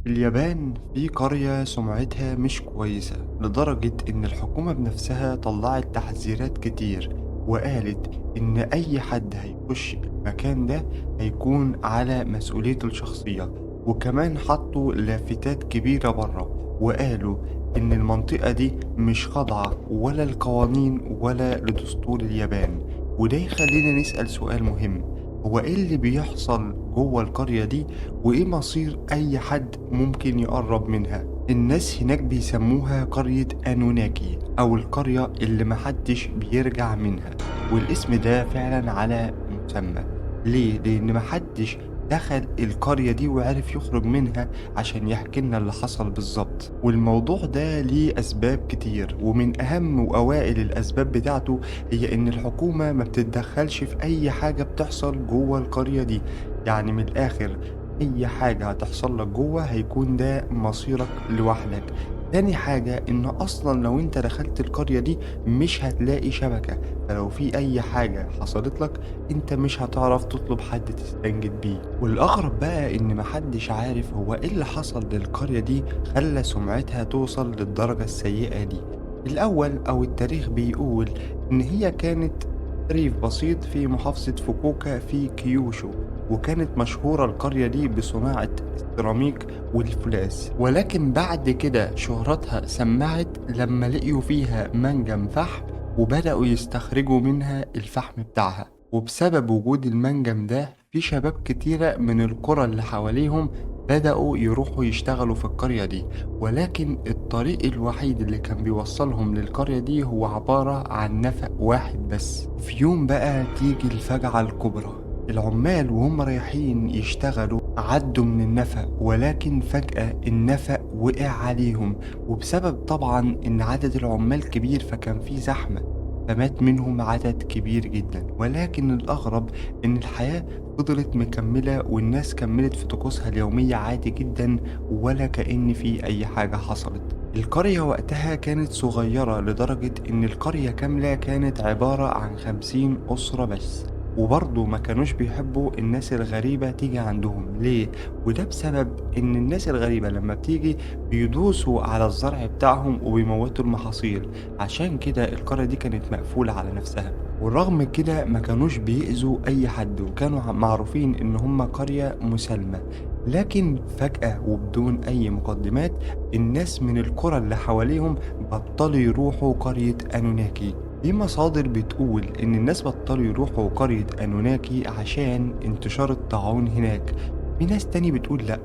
اليابان في قرية سمعتها مش كويسة لدرجة إن الحكومة بنفسها طلعت تحذيرات كتير، وقالت إن أي حد هيخش المكان ده هيكون على مسؤوليته الشخصية. وكمان حطوا لافتات كبيرة بره وقالوا إن المنطقة دي مش خاضعة ولا القوانين ولا لدستور اليابان. وده يخلينا نسأل سؤال مهم: هو إيه اللي بيحصل جوه القرية دي؟ وإيه مصير أي حد ممكن يقرب منها؟ الناس هناك بيسموها قرية أنوناكي أو القرية اللي محدش بيرجع منها، والاسم ده فعلا على مسمى. ليه؟ لأن محدش دخل القرية دي وعرف يخرج منها عشان يحكي لنا اللي حصل بالظبط. والموضوع ده ليه أسباب كتير، ومن أهم وأوائل الأسباب بتاعته هي إن الحكومة ما بتتدخلش في أي حاجة بتحصل جوه القرية دي. يعني من الآخر، أي حاجة هتحصل لك جوه هيكون ده مصيرك لوحدك. تاني حاجة إن أصلا لو أنت دخلت القرية دي مش هتلاقي شبكة، فلو في أي حاجة حصلت لك أنت مش هتعرف تطلب حد تستنجد بيه. والأغرب بقى إن محدش عارف هو إيه اللي حصل للقرية دي خلى سمعتها توصل للدرجة السيئة دي. الأول أو التاريخ بيقول إن هي كانت ريف بسيط في محافظة فوكوكا في كيوشو، وكانت مشهورة القرية دي بصناعة السيراميك والفولاذ. ولكن بعد كده شهرتها سمعت لما لقيوا فيها منجم فحم وبدأوا يستخرجوا منها الفحم بتاعها. وبسبب وجود المنجم ده في شباب كتيرة من القرى اللي حواليهم بدأوا يروحوا يشتغلوا في القرية دي. ولكن الطريق الوحيد اللي كان بيوصلهم للقرية دي هو عبارة عن نفق واحد بس. في يوم بقى تيجي الفجعة الكبرى: العمال وهم رايحين يشتغلوا عدوا من النفق، ولكن فجأة النفق وقع عليهم. وبسبب طبعا ان عدد العمال كبير فكان في زحمة، فمات منهم عدد كبير جدا. ولكن الأغرب إن الحياة فضلت مكملة والناس كملت في طقوسها اليومية عادي جدا، ولا كأن في أي حاجة حصلت. القرية وقتها كانت صغيرة لدرجة إن القرية كاملة كانت عبارة عن 50 أسرة بس. وبرضه ما كانوش بيحبوا الناس الغريبة تيجي عندهم. ليه؟ وده بسبب إن الناس الغريبة لما بتيجي بيدوسوا على الزرع بتاعهم وبيموتوا المحاصيل. عشان كده القرية دي كانت مقفولة على نفسها. والرغم كده ما كانوش بيأذوا أي حد، وكانوا معروفين إن هم قرية مسالمة. لكن فجأة وبدون أي مقدمات الناس من القرى اللي حواليهم بطلوا يروحوا قرية أنوناكي. في مصادر بتقول إن الناس بطلوا يروحوا قرية أنوناكي عشان انتشار الطاعون هناك. في ناس تاني بتقول لأ،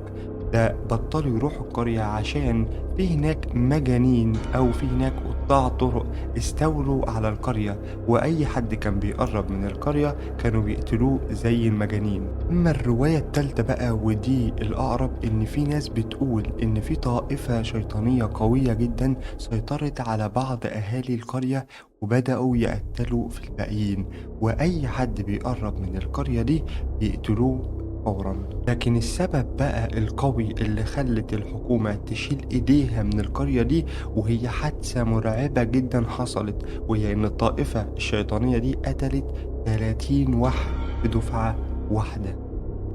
ده بطلوا يروحوا القرية عشان في هناك مجانين أو في هناك قطاع طرق استولوا على القرية، وأي حد كان بيقرب من القرية كانوا بيقتلوه زي المجانين. أما الرواية التالتة بقى ودي الأقرب، إن في ناس بتقول إن في طائفة شيطانية قوية جدا سيطرت على بعض أهالي القرية وبدأوا يقتلوا في الباقيين، وأي حد بيقرب من القرية دي بيقتلوه فورا. لكن السبب بقى القوي اللي خلت الحكومة تشيل ايديها من القرية دي وهي حادثة مرعبة جدا حصلت، وهي ان الطائفة الشيطانية دي قتلت 30 واحد في دفعة واحدة.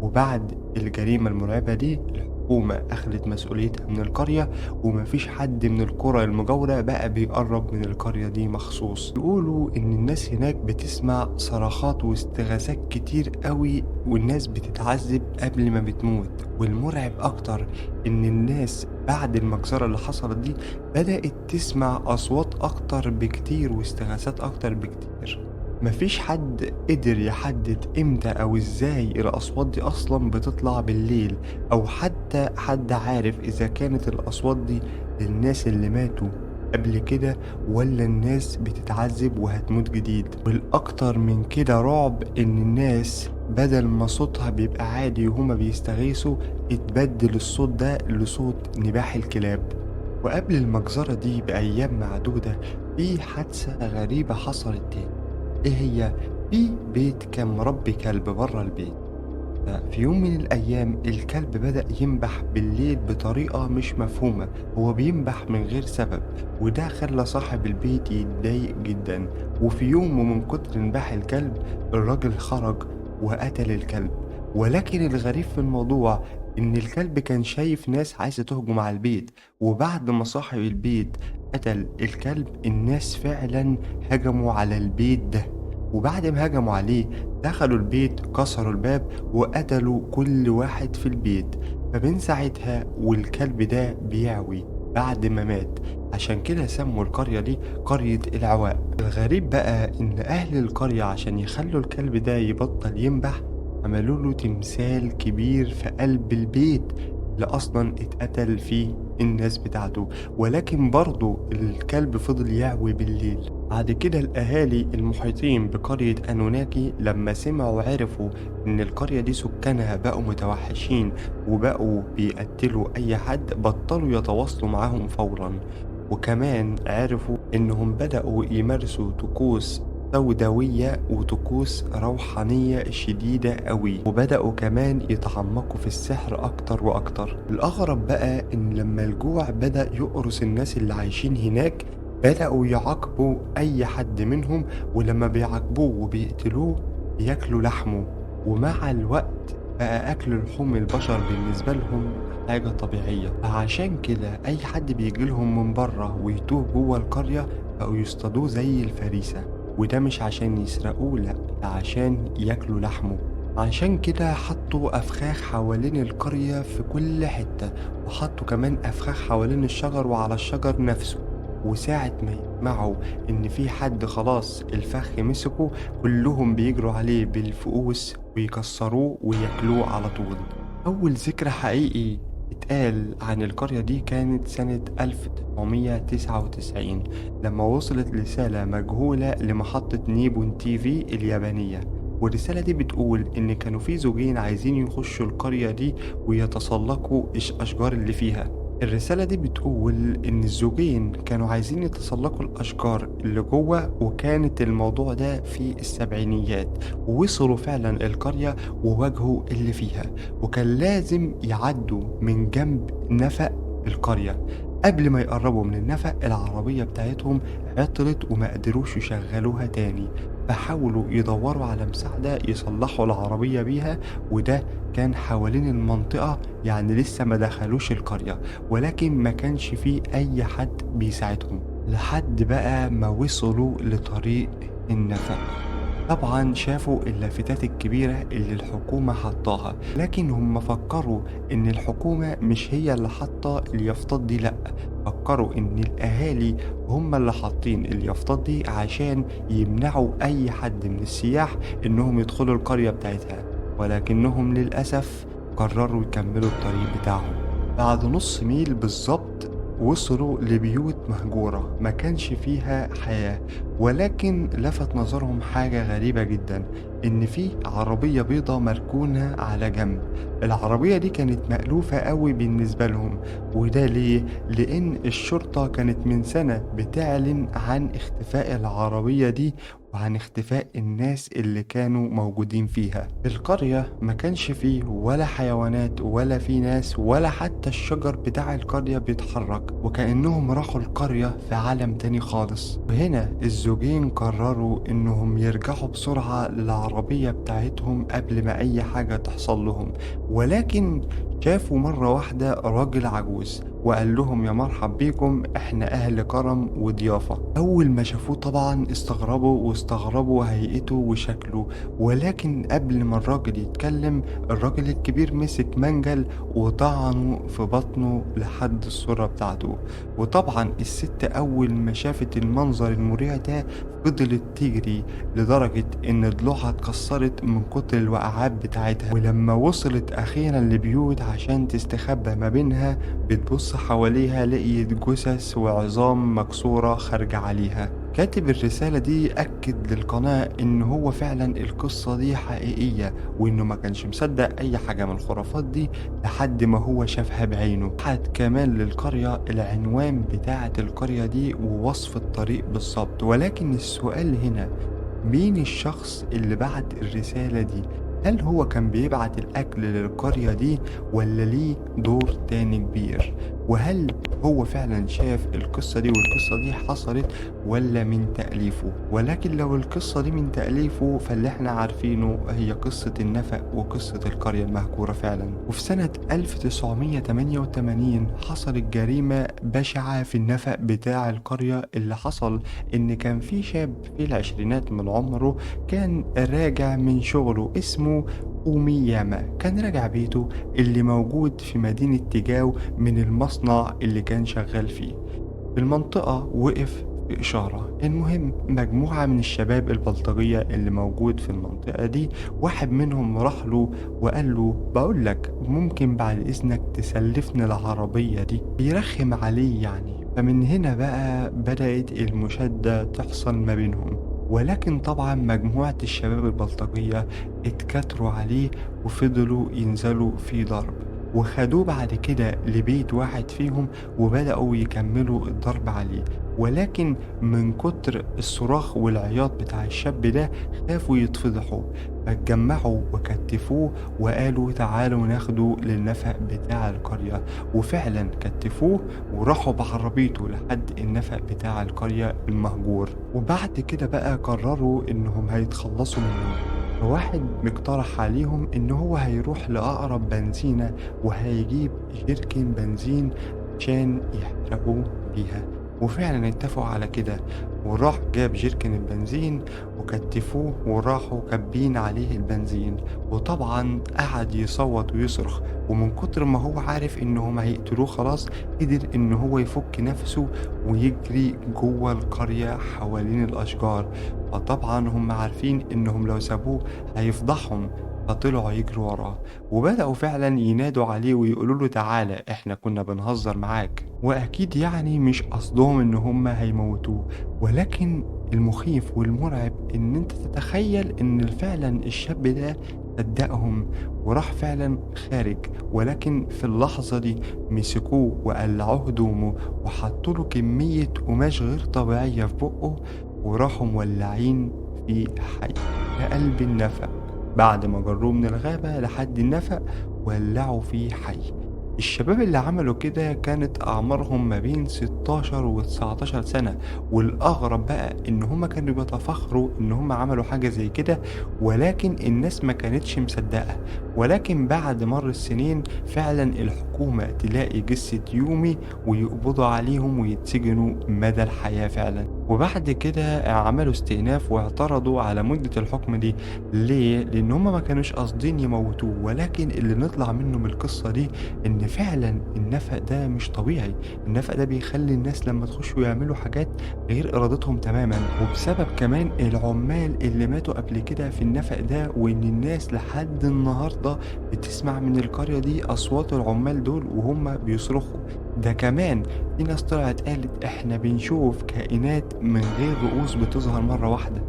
وبعد الجريمة المرعبة دي الحكومة أخدت مسؤوليتها من القرية، ومفيش حد من القرى المجاورة بقى بيقرب من القرية دي مخصوص. يقولوا إن الناس هناك بتسمع صرخات واستغاثات كتير قوي، والناس بتتعذب قبل ما بتموت. والمرعب أكتر إن الناس بعد المجزرة اللي حصلت دي بدأت تسمع أصوات أكتر بكتير واستغاثات أكتر بكتير. مفيش حد قدر يحدد امتى او ازاي الاصوات دي اصلا بتطلع بالليل، او حتى حد عارف اذا كانت الاصوات دي للناس اللي ماتوا قبل كده ولا الناس بتتعذب وهتموت جديد. والاكتر من كده رعب ان الناس بدل ما صوتها بيبقى عادي وهما بيستغيثوا اتبدل الصوت ده لصوت نباح الكلاب. وقبل المجزرة دي بأيام معدودة في حادثة غريبة حصلت تاني. ايه هي؟ في بيت كان مربي كلب بره البيت. في يوم من الأيام الكلب بدأ ينبح بالليل بطريقة مش مفهومة، هو بينبح من غير سبب، وده خلى صاحب البيت يتضايق جدا. وفي يوم ومن كتر نباح الكلب الراجل خرج وقتل الكلب. ولكن الغريب في الموضوع إن الكلب كان شايف ناس عايزة تهجم على البيت، وبعد ما صاحب البيت قتل الكلب الناس فعلا هجموا على البيت ده، وبعد ما هجموا عليه دخلوا البيت كسروا الباب وقتلوا كل واحد في البيت. فمن ساعتها والكلب ده بيعوي بعد ما مات، عشان كده سموا القرية دي قرية العواء. الغريب بقى إن أهل القرية عشان يخلوا الكلب ده يبطل ينبح عملوا له تمثال كبير في قلب البيت اللي أصلا اتقتل فيه الناس بتاعته، ولكن برضه الكلب فضل يعوي بالليل. بعد كده الأهالي المحيطين بقرية أنوناكي لما سمعوا وعرفوا إن القرية دي سكانها بقوا متوحشين وبقوا بيقتلوا أي حد بطلوا يتواصلوا معاهم فورا، وكمان عرفوا إنهم بدأوا يمارسوا طقوس سوداوية وطقوس روحانية شديدة قوي، وبدأوا كمان يتعمقوا في السحر أكتر وأكتر. الأغرب بقى إن لما الجوع بدأ يقرص الناس اللي عايشين هناك بدأوا يعاقبوا أي حد منهم، ولما بيعاقبوه وبيقتلوه بياكلوا لحمه، ومع الوقت بقى أكل لحوم البشر بالنسبة لهم حاجة طبيعية. فعشان كده أي حد بيجيلهم من بره ويتوه جوه القرية بقوا يصطادوه زي الفريسة، وده مش عشان يسرقوه لأ، ده عشان ياكلوا لحمه. عشان كده حطوا أفخاخ حوالين القرية في كل حتة، وحطوا كمان أفخاخ حوالين الشجر وعلى الشجر نفسه، وساعة ما يسمعوا إن في حد خلاص الفخ مسكه كلهم بيجروا عليه بالفؤوس ويكسروه وياكلوه على طول. أول ذكر حقيقي اتقال عن القرية دي كانت سنة 1999 لما وصلت رسالة مجهولة لمحطة نيبون تيفي اليابانية، والرسالة دي بتقول إن كانوا في زوجين عايزين يخشوا القرية دي ويتسلقوا الأشجار اللي فيها. الرسالة دي بتقول إن الزوجين كانوا عايزين يتسلقوا الأشجار اللي جوه، وكانت الموضوع ده في السبعينيات، ووصلوا فعلا القرية وواجهوا اللي فيها، وكان لازم يعدوا من جنب نفق القرية. قبل ما يقربوا من النفق العربية بتاعتهم عطلت وما قدروش يشغلوها تاني، فحاولوا يدوروا على مساعدة يصلحوا العربية بيها، وده كان حوالين المنطقة يعني لسه ما دخلوش القرية، ولكن ما كانش فيه أي حد بيساعدهم لحد بقى ما وصلوا لطريق النفق. طبعا شافوا اللافتات الكبيرة اللي الحكومة حطاها، لكن هم فكروا ان الحكومة مش هي اللي حاطة اليافطات دي، لأ، فكروا ان الاهالي هم اللي حاطين اليافطات دي عشان يمنعوا اي حد من السياح انهم يدخلوا القرية بتاعتها، ولكنهم للأسف قرروا يكملوا الطريق بتاعهم. بعد نص ميل بالظبط وصلوا لبيوت مهجورة ما كانش فيها حياة، ولكن لفت نظرهم حاجة غريبة جدا، إن في عربية بيضة مركونة على جنب. العربية دي كانت مألوفة قوي بالنسبة لهم، وده ليه؟ لأن الشرطة كانت من سنة بتعلن عن اختفاء العربية دي وعن اختفاء الناس اللي كانوا موجودين فيها. القرية ما كانش فيه ولا حيوانات ولا في ناس ولا حتى الشجر بتاع القرية بيتحرك، وكأنهم راحوا القرية في عالم تاني خالص. وهنا الزوجين قرروا انهم يرجعوا بسرعة للعربية بتاعتهم قبل ما اي حاجة تحصل لهم، ولكن شافوا مرة واحدة راجل عجوز وقال لهم يا مرحب بيكم، احنا اهل كرم وضيافة. اول ما شافوه طبعا واستغربوا هيئته وشكله، ولكن قبل ما الراجل يتكلم الراجل الكبير مسك منجل وطعنه في بطنه لحد الصورة بتاعته. وطبعا الست اول ما شافت المنظر المريع ده فضلت تجري لدرجة ان ضلوعها اتكسرت من كتر الوقعات بتاعتها، ولما وصلت اخيرا لبيوت عشان تستخبى ما بينها بتبص حواليها لقيت جثث وعظام مكسورة خارجة عليها. كاتب الرسالة دي أكد للقناة إن هو فعلا القصة دي حقيقية، وإنه ما كانش مصدق أي حاجة من الخرافات دي لحد ما هو شافها بعينه. بعت كمان للقرية العنوان بتاعة القرية دي ووصف الطريق بالظبط، ولكن السؤال هنا مين الشخص اللي بعت الرسالة دي؟ هل هو كان بيبعت الأكل للقرية دي ولا ليه دور تاني كبير؟ وهل هو فعلا شاف القصة دي والقصة دي حصلت ولا من تأليفه. ولكن لو القصة دي من تأليفه فاللي احنا عارفينه هي قصة النفق وقصة القرية المهجورة فعلا. وفي سنة 1988 حصلت جريمة بشعة في النفق بتاع القرية. اللي حصل إن كان في شاب في العشرينات من عمره كان راجع من شغله اسمه أومياما. كان راجع بيته اللي موجود في مدينة تيجاو من المصنع اللي كان شغال فيه. في المنطقة وقف في إشارة. المهم مجموعة من الشباب البلطجية اللي موجود في المنطقة دي، واحد منهم راح له وقال له بقولك ممكن بعد إذنك تسلفني العربية دي، بيرخم عليه يعني. فمن هنا بقى بدأت المشادة تحصل ما بينهم. ولكن طبعا مجموعة الشباب البلطجية اتكتروا عليه وفضلوا ينزلوا في ضرب، وخدوه بعد كده لبيت واحد فيهم وبدأوا يكملوا الضرب عليه. ولكن من كتر الصراخ والعياط بتاع الشاب ده خافوا يتفضحوا، فاتجمعوا وكتفوه وقالوا تعالوا ناخده للنفق بتاع القرية. وفعلا كتفوه وراحوا بعربيته لحد النفق بتاع القرية المهجور. وبعد كده بقى قرروا انهم هيتخلصوا منه. فواحد مقترح عليهم ان هو هيروح لأقرب بنزينة وهيجيب جيركن بنزين عشان يحرقوا بيها. وفعلا اتفقوا على كده، وراح جاب جيركن البنزين وكتفوه وراحوا كابين عليه البنزين. وطبعا قعد يصوت ويصرخ، ومن كتر ما هو عارف انهم هيقتلوه خلاص قدر ان هو يفك نفسه ويجري جوه القرية حوالين الاشجار. فطبعا هم عارفين انهم لو سابوه هيفضحهم، فطلعوا يجروا وراه وبدأوا فعلا ينادوا عليه ويقولوا له تعالى احنا كنا بنهزر معاك. واكيد يعني مش قصدهم ان هم هيموتوه. ولكن المخيف والمرعب ان انت تتخيل ان فعلا الشاب ده صدقهم وراح فعلا خارج. ولكن في اللحظة دي مسكوه وقلعوه هدومه وحطوا له كمية قماش غير طبيعية في بقه، وراحوا مولعين في حي في قلب النفق. بعد ما جروه من الغابة لحد النفق ولعوا فيه حي. الشباب اللي عملوا كده كانت أعمارهم ما بين 16 و 19 سنة. والأغرب بقى إن هما كانوا بيتفاخروا إن هما عملوا حاجة زي كده، ولكن الناس ما كانتش مصدقة. ولكن بعد مر السنين فعلا الحكومة تلاقي جثة يومي ويقبضوا عليهم ويتسجنوا مدى الحياة فعلا. وبعد كده عملوا استئناف واعترضوا على مدة الحكم دي. ليه؟ لأن هما ما كانوش قاصدين يموتوه. ولكن اللي نطلع منه من القصة دي ان فعلا النفق ده مش طبيعي. النفق ده بيخلي الناس لما تخشوا يعملوا حاجات غير ارادتهم تماما. وبسبب كمان العمال اللي ماتوا قبل كده في النفق ده، وان الناس لحد النهارده بتسمع من القرية دي اصوات العمال دول وهم بيصرخوا. ده كمان في ناس طلعت قالت احنا بنشوف كائنات من غير رؤوس بتظهر مرة واحدة.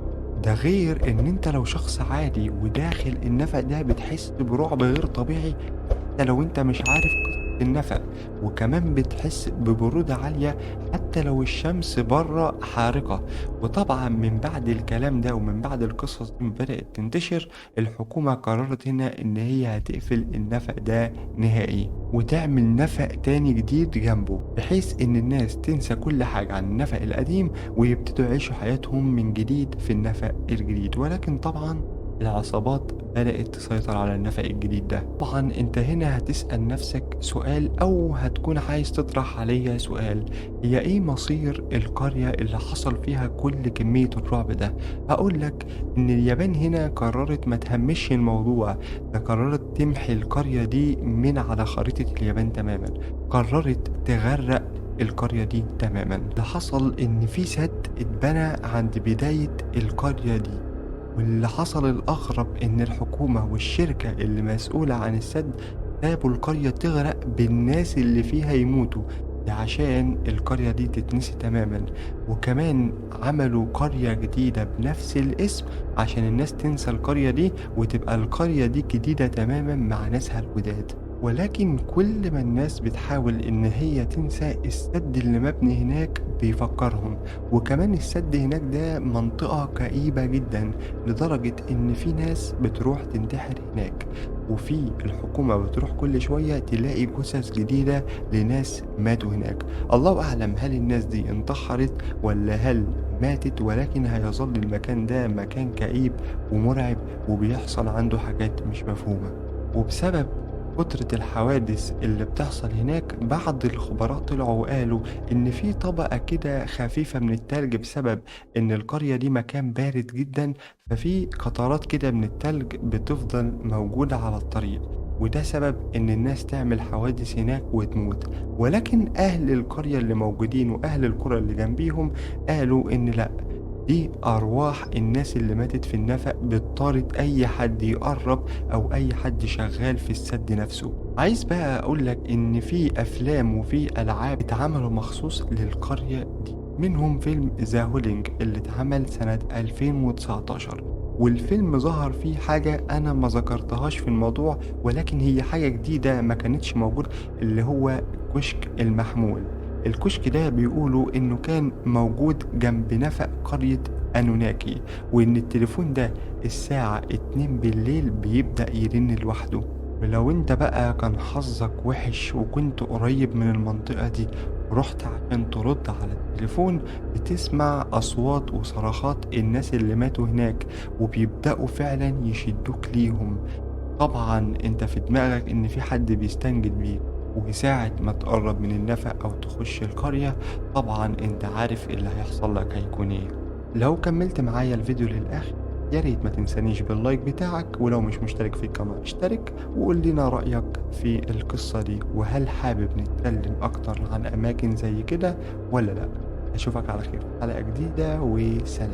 ده غير ان انت لو شخص عادي وداخل النفق ده بتحس برعب غير طبيعي حتى لو انت مش عارف قصة النفق. وكمان بتحس ببرودة عالية حتى لو الشمس بره حارقة. وطبعا من بعد الكلام ده ومن بعد القصص دي بدأت تنتشر، الحكومة قررت هنا ان هي هتقفل النفق ده نهائي وتعمل نفق تاني جديد جنبه، بحيث ان الناس تنسى كل حاجة عن النفق القديم ويبتدوا يعيشوا حياتهم من جديد في النفق الجديد. ولكن طبعا العصابات بدأت تسيطر على النفق الجديد ده. طبعا انت هنا هتسأل نفسك سؤال او هتكون عايز تطرح عليا سؤال: هي ايه مصير القرية اللي حصل فيها كل كمية الرعب ده؟ هقول لك ان اليابان هنا قررت ما تهمش الموضوع ده، قررت تمحي القرية دي من على خريطة اليابان تماما. قررت تغرق القرية دي تماما. اللي حصل ان في سد اتبنى عند بداية القرية دي، واللي حصل الأغرب إن الحكومة والشركة اللي مسؤولة عن السد سابوا القرية تغرق بالناس اللي فيها يموتوا، ده عشان القرية دي تتنسي تماما. وكمان عملوا قرية جديدة بنفس الاسم عشان الناس تنسى القرية دي وتبقى القرية دي جديدة تماما مع ناسها الجداد. ولكن كل ما الناس بتحاول إن هي تنسى السد اللي مبني هناك بيفكرهم. وكمان السد هناك ده منطقة كئيبة جدا لدرجة إن في ناس بتروح تنتحر هناك. وفي الحكومة بتروح كل شوية تلاقي جثث جديدة لناس ماتوا هناك. الله أعلم هل الناس دي انتحرت والّا هل ماتت، ولكن هيظل المكان ده مكان كئيب ومرعب وبيحصل عنده حاجات مش مفهومة. وبسبب كترة الحوادث اللي بتحصل هناك، بعض الخبراء طلعوا وقالوا إن في طبقة كده خفيفة من التلج بسبب إن القرية دي مكان بارد جدًا، ففي قطرات كده من التلج بتفضل موجودة على الطريق، وده سبب إن الناس تعمل حوادث هناك وتموت. ولكن أهل القرية اللي موجودين وأهل القرى اللي جنبيهم قالوا إن لأ، دي أرواح الناس اللي ماتت في النفق بتطارد أي حد يقرب أو أي حد شغال في السد نفسه. عايز بقى أقولك إن في أفلام وفي ألعاب اتعملوا مخصوص للقرية دي، منهم فيلم ذا هولينج اللي اتعمل سنة 2019، والفيلم ظهر فيه حاجة أنا ما ذكرتهاش في الموضوع، ولكن هي حاجة جديدة ما كانتش موجودة، اللي هو كشك المحمول. الكشك ده بيقولوا إنه كان موجود جنب نفق قرية أنوناكي، وإن التليفون ده الساعة 2 بالليل بيبدأ يرن لوحده. ولو انت بقى كان حظك وحش وكنت قريب من المنطقة دي ورحت عشان ترد على التليفون، بتسمع أصوات وصرخات الناس اللي ماتوا هناك، وبيبدأوا فعلا يشدوك ليهم. طبعًا أنت في دماغك إن في حد بيستنجد بيك، وساعة ما تقرّب من النفق أو تخش القرية، طبعًا أنت عارف اللي هيحصل لك هيكون إيه. لو كمّلت معايا الفيديو للآخر، يا ريت ما تنسانيش باللايك بتاعك، ولو مش مشترك في القناة اشترك، وقُل لنا رأيك في القصة دي، وهل حابب نتكلم أكتر عن أماكن زي كده والّا لأ؟ أشوفك على خير في حلقة جديدة وسلام.